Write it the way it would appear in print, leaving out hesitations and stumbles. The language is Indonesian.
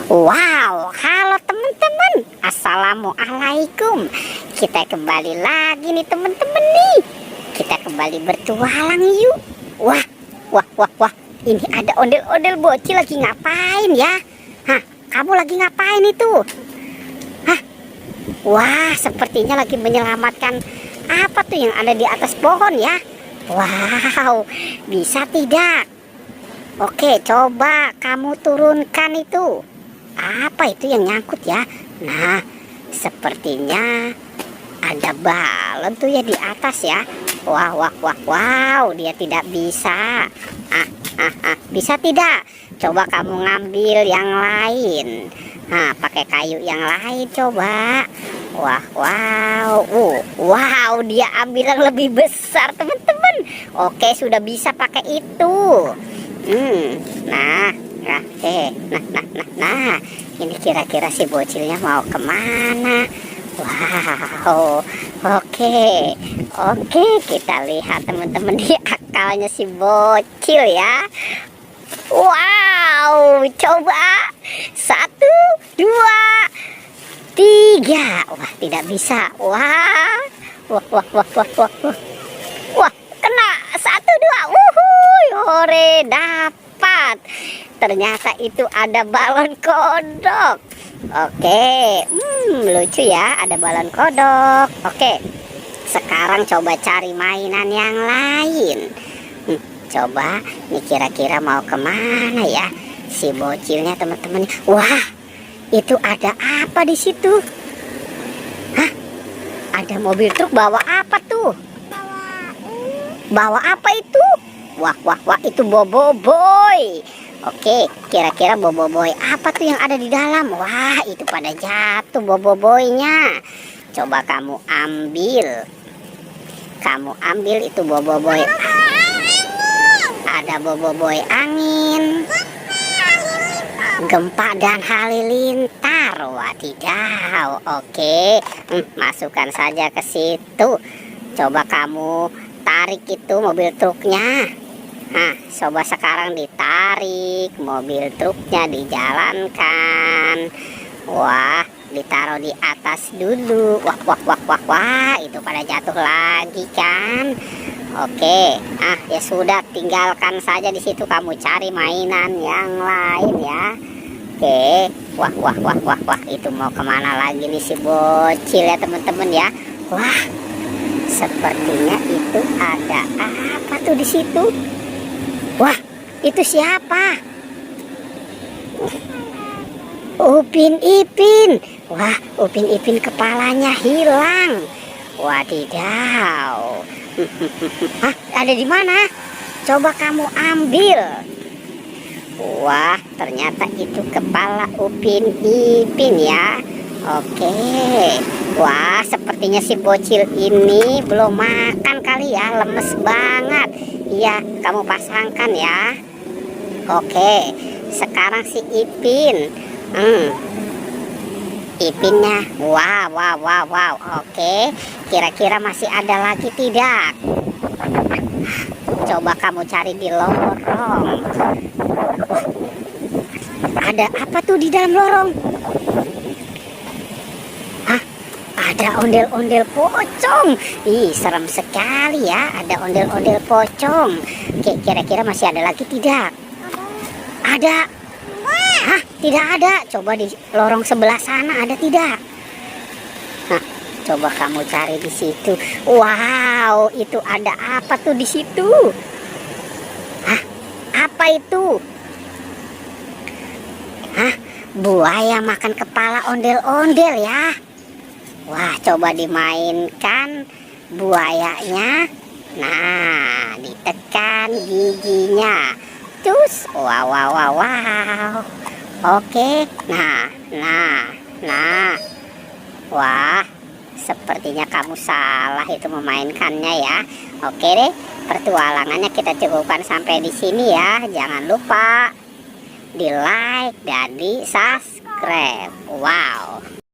Wow, halo teman-teman. Assalamualaikum. Kita kembali lagi nih teman-teman nih. Kita kembali bertualang yuk. Wah, wah, wah, wah. Ini ada ondel-ondel bocil lagi ngapain ya? Hah, kamu lagi ngapain itu? Hah? Wah, sepertinya lagi menyelamatkan apa tuh yang ada di atas pohon ya? Wow, bisa tidak? Oke, coba kamu turunkan itu. Apa itu yang nyangkut ya? Nah, sepertinya ada balon tuh ya di atas ya. Wah, wah, wah, wow, dia tidak bisa. Bisa tidak? Coba kamu ngambil yang lain. Nah, pakai kayu yang lain coba. Wah, wow, wow, dia ambil yang lebih besar teman-teman. Oke, sudah bisa pakai itu. Nah, ini kira-kira si bocilnya mau kemana? Wow, oke, kita lihat teman-teman di akalnya si bocil ya. Wow, coba 1, 2, 3. Wah, tidak bisa. Wah, kena 1, 2. Wuhui, hore, dapat. Ternyata itu ada balon kodok. Oke, lucu ya, ada balon kodok. Oke, sekarang coba cari mainan yang lain. Coba, nih kira-kira mau kemana ya si bocilnya teman-teman? Wah, itu ada apa di situ? Hah? Ada mobil truk bawa apa tuh? Bawa apa itu? Wah, itu Boboiboy. Oke, kira-kira Boboiboy apa tuh yang ada di dalam? Wah, itu pada jatuh Boboiboynya. Coba kamu ambil. Kamu ambil itu Boboiboy. Ada Boboiboy angin, gempa dan halilintar. Wadidaw. Oke, masukkan saja ke situ. Coba kamu tarik itu mobil truknya. Nah, coba sekarang ditarik mobil truknya, dijalankan. Wah, ditaruh di atas dulu. Wah, itu pada jatuh lagi kan. Oke, ya sudah, tinggalkan saja di situ, kamu cari mainan yang lain ya. Oke, wah, itu mau kemana lagi nih si bocil ya teman-teman ya. Wah, sepertinya itu ada apa tuh di situ? Wah, itu siapa? Upin Ipin. Wah, Upin Ipin kepalanya hilang. Wadidaw. Hah, ada di mana? Coba kamu ambil. Wah, ternyata itu kepala Upin Ipin ya. Oke. Wah, sepertinya si bocil ini belum makan kali ya, lemes banget. Iya, kamu pasangkan ya. Oke, sekarang si Ipin. Ipinnya, wow. Oke, kira-kira masih ada lagi tidak? Coba kamu cari di lorong. Ada apa tuh di dalam lorong? Hah? Ada ondel-ondel pocong. Ih, serem sekali ya, ada ondel-ondel pocong. Oke, kira-kira masih ada lagi tidak? Ada. Hah, tidak ada. Coba di lorong sebelah sana ada tidak? Nah, coba kamu cari di situ. Wow, itu ada apa tuh di situ? Hah, apa itu? Hah, buaya makan kepala ondel-ondel ya. Wah, coba dimainkan buayanya. Nah, ditekan giginya. Cus, wow. Oke, nah. Wah, sepertinya kamu salah itu memainkannya ya. Oke deh, pertualangannya kita cukupkan sampai di sini ya. Jangan lupa di like dan di subscribe. Wow.